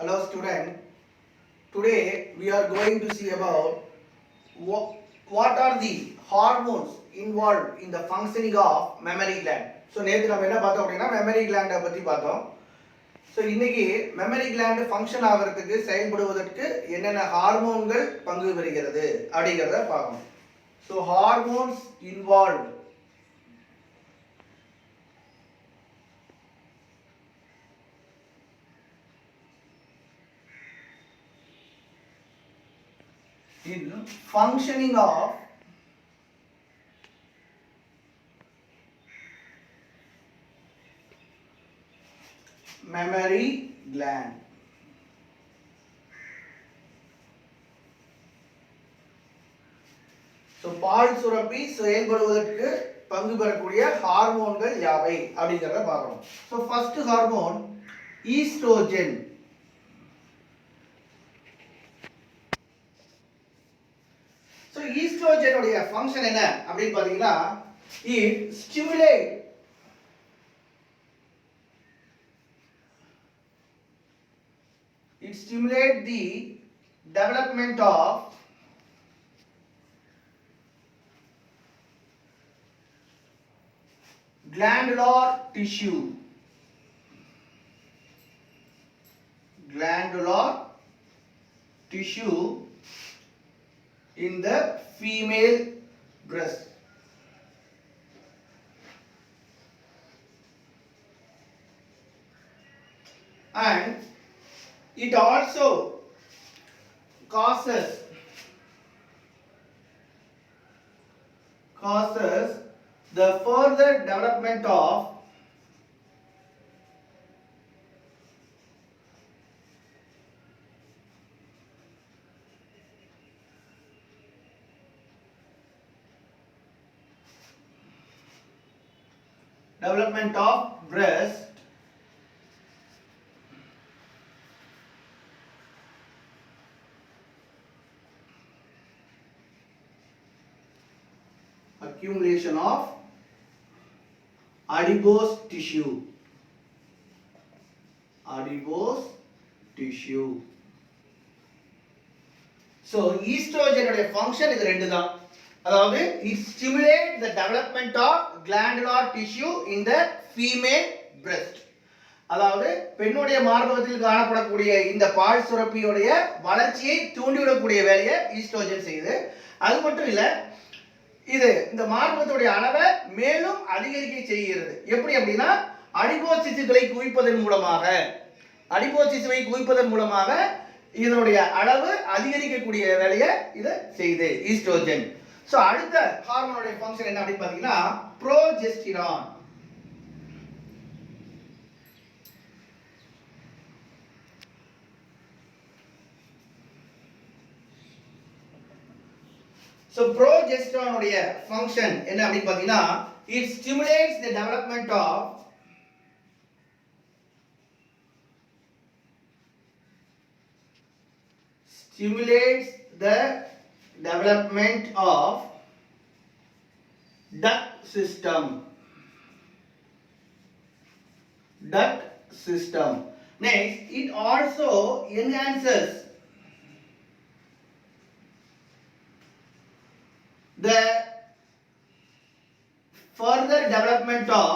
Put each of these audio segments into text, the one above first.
Hello student, today we are going to see about what are the hormones involved in the functioning of mammary gland. So நேத்து நம்ம என்ன பார்த்தோம் அப்படின்னா mammary gland பத்தி பார்த்தோம். So இன்னைக்கு mammary gland function ஆகிறதுக்கு செயல்படுவதற்கு என்னென்ன ஹார்மோன்கள் பங்கு பெறுகிறது அப்படிங்கறத பார்க்கணும். So hormones involved in functioning of mammary gland. So பால் சுரப்பி செயல்படுவதற்கு பங்கு பெறக்கூடிய ஹார்மோன்கள் யாவை அப்படிங்கறத பார்க்கணும். So first hormone oestrogen. So oestrogen உடைய ஃபங்க்ஷன் என்ன அப்படி பாத்தீங்கன்னா it stimulate the development of glandular tissue in the female breast. And it also causes the further development of breast accumulation of adipose tissue. So estrogen உடைய function இது ரெண்டு தான். அதாவது it stimulates the development of glandular tissue in the female breast. அதாவது பெண்ணுடைய மார்பகத்தில் காணப்படக்கூடிய இந்த பால் சுரப்பியுடைய வளர்ச்சியை தூண்டிவிடக்கூடிய வேலையை ஈஸ்ட்ரோஜன் செய்யுது. அது மட்டும் இல்ல, இது இந்த மார்பகத்துடைய அளவை மேலும் அதிகரிக்க செய்கிறது. எப்படி அப்படின்னா அடிபோஸ் திசுக்களை குவிப்பதன் மூலமாக இதனுடைய அளவு அதிகரிக்கக்கூடிய வேலையை இது செய்யுது ஈஸ்ட்ரோஜன். சோ அடுத்த ஹார்மோனுடைய ஃபங்க்ஷன் என்ன அப்படின்னு பாத்தீங்கன்னா ப்ரோஜெஸ்டிரான். So progesterone உடைய ஃபங்க்ஷன் என்ன அப்படி பாத்தீங்கன்னா it stimulates the development of duct system. Next, it also enhances the further development of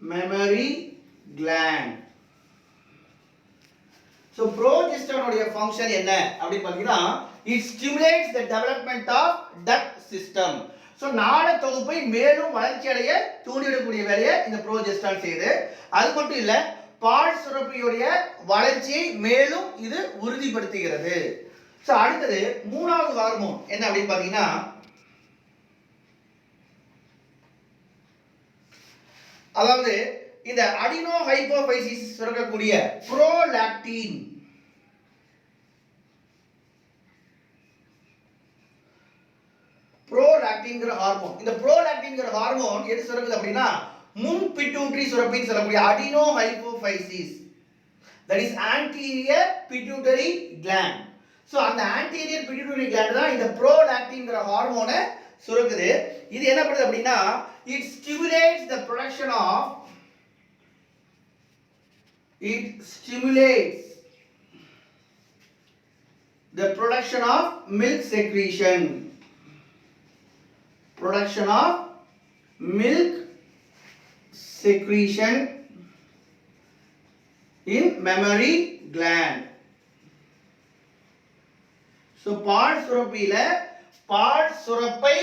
mammary gland. So progesterone உடைய ஃபங்க்ஷன் என்ன அப்படி பாத்தீங்கன்னா it stimulates the development of duct system. So நாள தொகுப்பை மேலும் வளர்ச்சி அடைய தூண்டிவிடக்கூடிய வேலையை இந்த progesterone செய்யுது. அது மட்டும் இல்ல, பால் சுரப்பியுடைய வளர்ச்சியை மேலும் இது உறுதிப்படுத்துகிறது. சோ அடுத்தது மூணாவது ஹார்மோன் என்ன அப்படி பாத்தீங்கன்னா அதாவது இந்த அடினோ ஹைப்போஃபைசிஸ் சுரக்கக்கூடிய புரோலாக்டின். புரோலாக்டின்ங்கிற ஹார்மோன், இந்த புரோலாக்டின்ங்கிற ஹார்மோன் எது சுரக்குது அப்படின்னா முன் பிட்யூட்டரி சுரப்பின்னு சொல்லக்கூடிய அடினோ hypophysis, that is anterior pituitary gland. So அந்த anterior pituitary gland தான் இந்த prolactinங்கிற ஹார்மோனை சுரக்குது. இது என்ன பண்ணுது அப்படின்னா it stimulates the production production of, it stimulates the production of milk secretion. Production of milk secretion in mammary gland. So பால் சுரப்பியில பால் சுரப்பை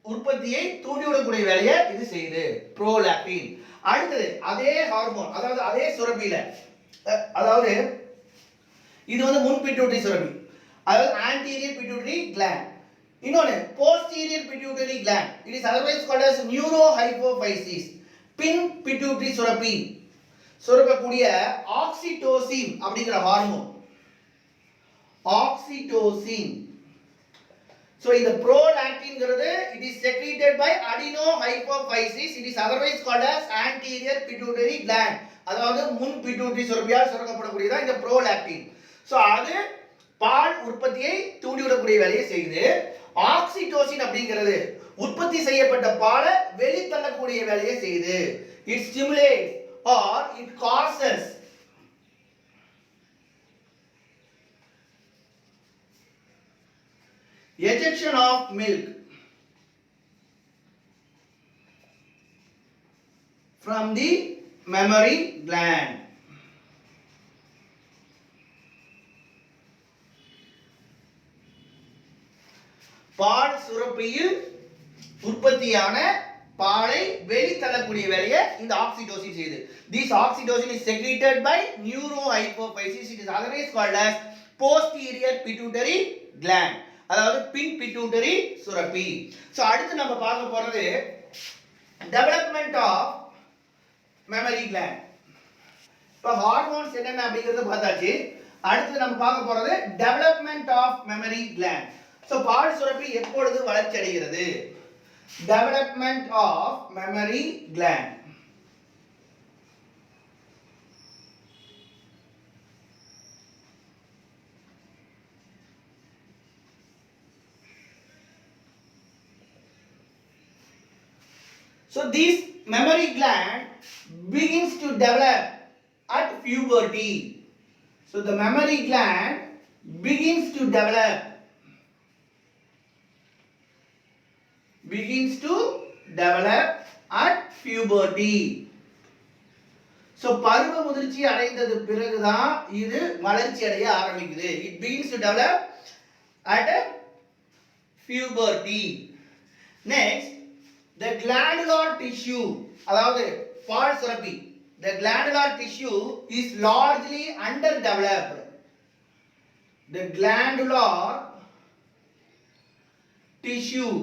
உற்பத்தியை தூண்டிவிடக்கூடிய வேலையை இது செய்யுது, புரோலாக்டின். அடுத்தது அதே ஹார்மோன், அதாவது அதே சுரப்பியில, அதாவது இது வந்து முன் பிட்யூட்டரி சுரப்பி, அதாவது ஆன்டீரியர் பிட்யூட்டரி கிளாண்ட். இன்னொன்னு posterior pituitary gland, it is otherwise called as neurohypophysis. பின் பிட்யூட்டரி சுரப்பி சுரக்கக்கூடிய ஆக்சிடோசின் அப்படிங்கிற hormone, oxytocin. So in the prolactin it is secreted by adenohypophysis. It is otherwise called as anterior pituitary gland. அதாவது முன் pituitary சுரப்பியால் சுரக்கப்படக்கூடியதா இந்த prolactin. So அது பால் உற்பத்தியை தூண்டிவிடக்கூடிய வேலையை செய்யுது. ஆக்சிடோசின் அப்படிங்கிறது உற்பத்தி செய்யப்பட்ட பாலை வெளித்தள்ளக்கூடிய வேலையை செய்யுது. It stimulates or it causes ejection of milk from the mammary gland. பால் சுரப்பியில் உற்பத்தியான பாலை வெளித்தள்ளக்கூடிய வேலையை இந்த ஆக்சிடோசின் செய்யுது. This oxytocin is secreted by neurohypophysis. It is otherwise called as posterior pituitary gland. அதாவது பின் பிட்யூட்டரி சுரப்பி. சோ அடுத்து நம்ம பார்க்க போறது டெவலப்மென்ட் ஆஃப் மெமரி கிளாண்ட். இப்ப ஹார்மோன்ஸ் என்னென்ன அப்படிங்கறத பார்த்தாச்சு. அடுத்து நம்ம பார்க்க போறது development of mammary gland. So பால் சுரப்பி எப்பொழுது வளர்ச்சி அடைகிறது? Development of mammary gland. So this mammary gland begins to develop at puberty. So the mammary gland begins to develop at puberty. So பருவ முதிர்ச்சி அடைந்தது பிறகுதான் இது வளர்ச்சி அடைய ஆரம்பிக்குது. It begins to develop at puberty. Next, the glandular tissue, அதாவது பால் சுரப்பி, the glandular tissue is largely underdeveloped. The glandular tissue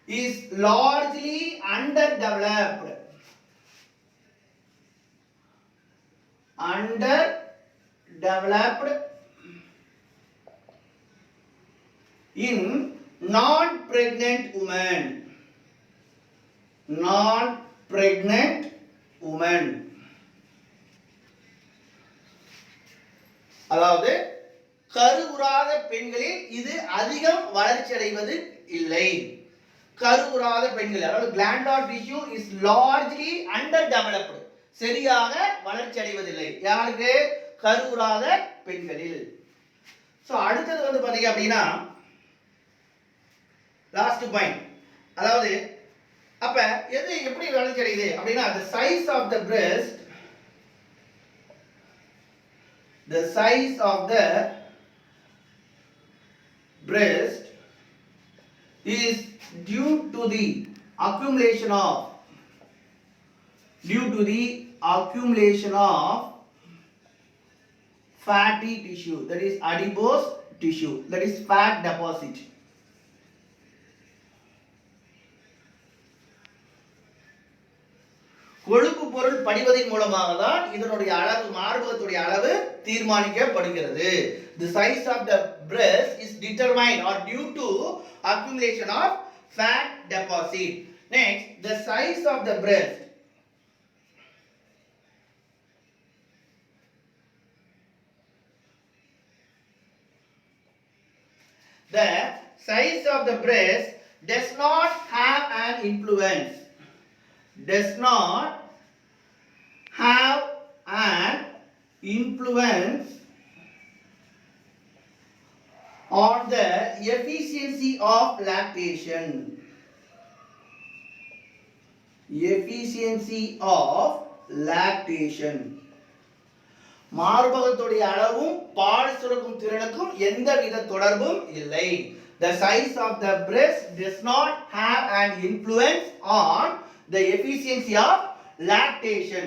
is largely underdeveloped. In non-pregnant women. Non-pregnant women. அதாவது கருவுறாத பெண்களில் இது அதிகம் வளர்ச்சி அடைவது இல்லை. கருவுறாத பெண்கள், அதாவது glandular tissue is largely underdeveloped, சரியாக வளர்ச்சி அடைவதில்லை. யாருக்கு? கருவுறாத பெண்களில். சோ அடுத்தது வந்து பாத்தீங்க அப்படின்னா லாஸ்ட் பாயிண்ட், அதாவது அப்ப எது எப்படி வளர்ச்சி அடையுது அப்படின்னா the size of the breast, the size of the breast is due to the accumulation of fatty tissue, that is adipose tissue, that is fat deposit. கொழுப்பு பொருள் படிவதின் மூலமாக தான் இதனுடைய அளவு, மார்பகத்துடைய அளவு தீர்மானிக்கப்படுகிறது. The size of the breast is determined or due to accumulation of fat deposit. Next, the size of the breast. The size of the breast does not have an influence. does not have an influence on the efficiency of lactation. Efficiency of lactation. மார்பகத்துடைய அளவும் பால் சுரக்கும் திறனுக்கும் எந்தவித தொடர்பும் இல்லை. The size of the breast does not have an influence on the efficiency of lactation.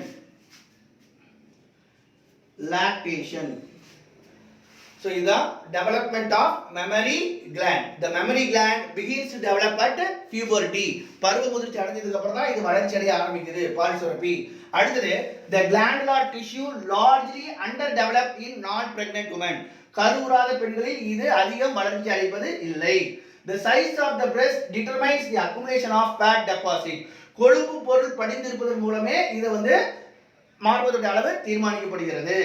Lactation. So is the development of mammary gland. The mammary gland begins to develop at puberty. பருவ முதிர்ச்சி அடைஞ்சதுக்கு அப்புறம் தான் இது வளர்ச்சி அடைய ஆரம்பிக்குது பால் சுரப்பி. அடுத்து the glandular tissue largely underdeveloped in non pregnant women. கருவுறாத பெண்களில் இது அதிகம் வளர்ச்சி அடைவது இல்லை. The size of the breast determines the accumulation of fat deposit. கொழுப்பு பொருள் படிந்திருப்பதன் மூலமே இது மார்பகத்தோட அளவு தீர்மானிக்கப்படுகிறது.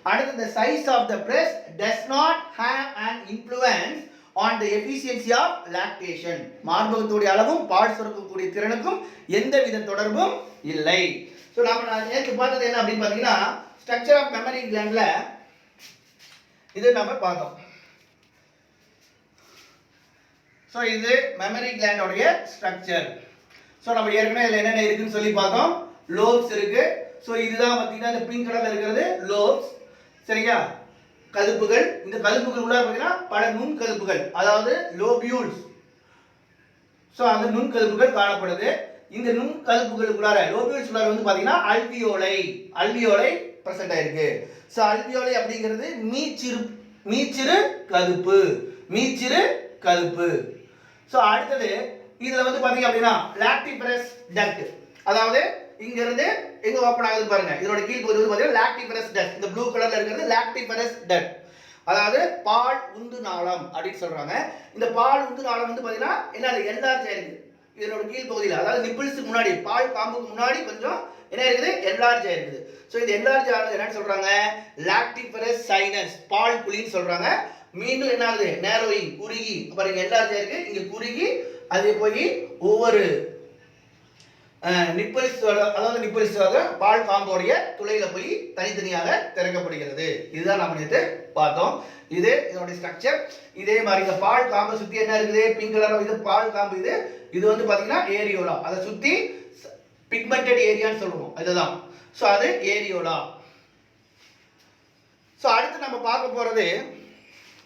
அடுத்து the size of the breast does not have an influence on the efficiency of lactation. மார்பகத்தோட அளவும் பால் சுரக்கக்கூடிய திறனுக்கும் எந்தவித தொடர்பும் இல்லை. சோ நாம நேத்து பார்த்தது என்ன அப்படி பாத்தீங்கன்னா ஸ்ட்ரக்சர் ஆஃப் மெமரி கிளாண்ட்ல இது நம்ம பார்த்தோம். சோ இது மெமரி கிளாண்டோட ஸ்ட்ரக்சர். சோ நம்ம ஏற்கனவே இதுல என்னென்ன இருக்குன்னு சொல்லி பார்த்தோம். லோப்ஸ் இருக்கு. சோ இதுதான் பாத்தீங்கன்னா இந்த பிங்க் கலர்ல இருக்கிறது லோப்ஸ். சரியா? கதுப்புகள். இந்த கதுப்புகள் உள்ள பாத்தீங்கன்னா பல நுண் கதுப்புகள், அதாவது லோபியூல்ஸ். சோ அந்த நுண் கதுப்புகள் காணப்படுது. இந்த நுண் கதுப்புகளுக்குள்ளார லோபியூல்ஸ் உள்ளார பாத்தீங்கன்னா அல்வியோலை பிரசன்ட் ஆயிருக்கு. சோ அல்வியோலை அப்படிங்கிறது மீச்சிறு கதுப்பு. சோ அடுத்தது இதுல பாத்தீங்க அப்படின்னா லாக்டிபரஸ் டக்ட், அதாவது இங்க இருந்து எங்க ஓபன் ஆகுது பாருங்க. இதோட கீழ் பகுதி பாத்தீங்கன்னா லாக்டிபரஸ் டக்ட். இந்த ப்ளூ கலர்ல இருக்கிறது லாக்டிபரஸ் டக்ட், அதாவது பால் உந்து நாளம் அப்படின்னு சொல்றாங்க. இந்த பால் உந்து நாளம் பாத்தீங்கன்னா என்ன என்லார்ஜ் ஆயிருக்கு. இதோட கீழ் பகுதியில், அதாவது நிப்பிள்ஸ்க்கு முன்னாடி, பால் காம்புக்கு முன்னாடி கொஞ்சம் என்ன இருக்குது, என்லார்ஜ் ஆயிருக்குது. சோ இந்த என்லார்ஜ் ஆனது என்னன்னு சொல்றாங்க, லாக்டிபரஸ் சைனஸ், பால் குழின்னு சொல்றாங்க. மீண்டும் என்ன ஆகுது, நேரோயிங், குறுகி பாருங்க, என்லார்ஜ் ஆயிருக்கு, இங்க குறுகி அது போய் ஒவ்வொரு நிப்பிள்ஸோட, அதாவது நிப்பிள்ஸோட பால் காம்போடைய துளையில போய் தனித்தனியாக திறக்கப்படுகிறது. இதுதான் நம்ம நேற்று பார்த்தோம். இது இதோட ஸ்ட்ரக்சர். இதே மாதிரி இந்த பால் காம்பை சுத்தி என்ன இருக்குது, பிங்க் கலர், இது பால் காம்பு. இது பாத்தீங்கன்னா ஏரியோலா, அதை சுத்தி பிக்மெண்டட் ஏரியான்னு சொல்லுவோம், இதுதான். சோ அது ஏரியோலா. சோ அடுத்து நம்ம பார்க்க போறது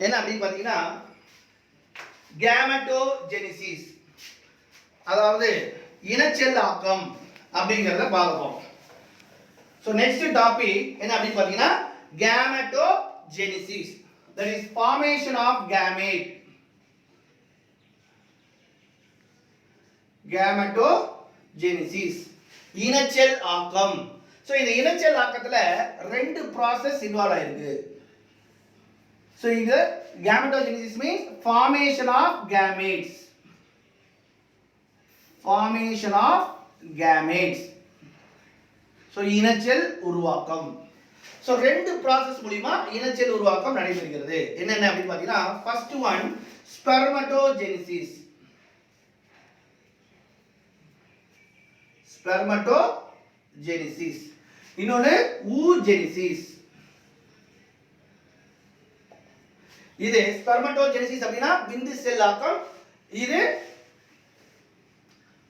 என்ன அப்படின்னு பாத்தீங்கன்னா கேமெட்டோஜெனிசிஸ், அதாவது இனச்செல் ஆக்கம் அப்படிங்கறத பார்ப்போம். சோ நெக்ஸ்ட் டாபிக் என்ன அப்படின்னு பாத்தீங்கன்னா கேமெட்டோஜெனிசிஸ், that is formation of gamete. கேமெட்டோஜெனிசிஸ், இனச்செல் ஆக்கம். சோ இந்த இனச்செல் ஆக்கத்துல ரெண்டு process இன்வால்வ் ஆயிருக்கு. சோ இது gametogenesis means formation of gametes. Formation of gametes. So இனச்செல் உருவாக்கம். சோ ரெண்டு process மூலமா இனச்செல் உருவாக்கம் நடைபெறுகிறது. என்னென்ன அப்படி பாத்தீங்கன்னா first one spermatogenesis. Spermatogenesis. இன்னொன்னு oogenesis. இது spermatogenesis அப்படினா விந்து செல் ஆக்கம், இது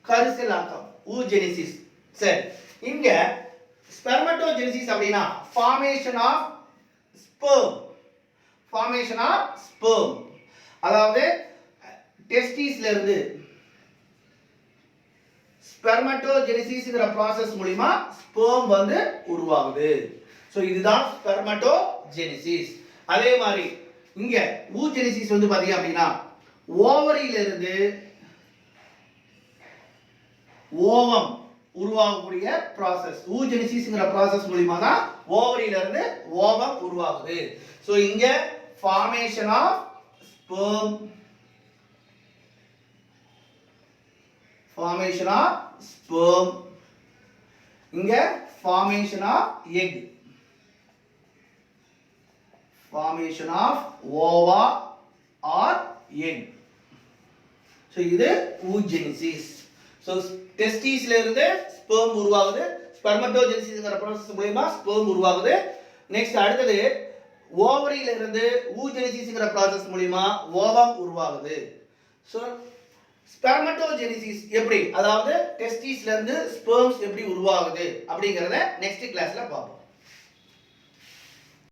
கருசெல் ஆக்கம், oogenesis. சரி, இங்க spermatogenesis அப்படினா formation of sperm. Formation of sperm, அதாவது டெஸ்டிஸ்ல இருந்து ஸ்பெர்மட்டோஜெனிசிஸ்ங்கற process மூலமா ஸ்பெர்ம் உருவாகுது. சோ இதுதான் ஸ்பெர்மட்டோஜெனிசிஸ். அதே மாதிரி இங்க oogenesis பாத்தீங்க அப்படினா ஓவரியில இருந்து ஓவம் உருவாகக்கூடிய process. oogenesisங்கற process மூலமா தான் ஓவரியில இருந்து ஓவம் உருவாகுது. சோ இங்க formation of sperm, formation of sperm, இங்க formation of egg, formation of ova or egg. so இது oogenesis. so testisல இருந்து ஸ்பெர்ம் உருவாகுது. ஸ்பெர்மட்டோஜெனிசிஸ்ங்கற process மூலமா ஸ்பெர்ம் உருவாகுது. நெக்ஸ்ட் அடுத்தது ஓவரியில இருந்து oogenesis process மூலமா ஓவம் உருவாகுது. சோ ஸ்பெர்மட்டோஜெனிசிஸ் எப்படி, அதாவது டெஸ்டிஸ்ல இருந்து ஸ்பெர்ம்ஸ் எப்படி உருவாகுது அப்படிங்கறத நெக்ஸ்ட் கிளாஸ்ல பார்ப்போம்.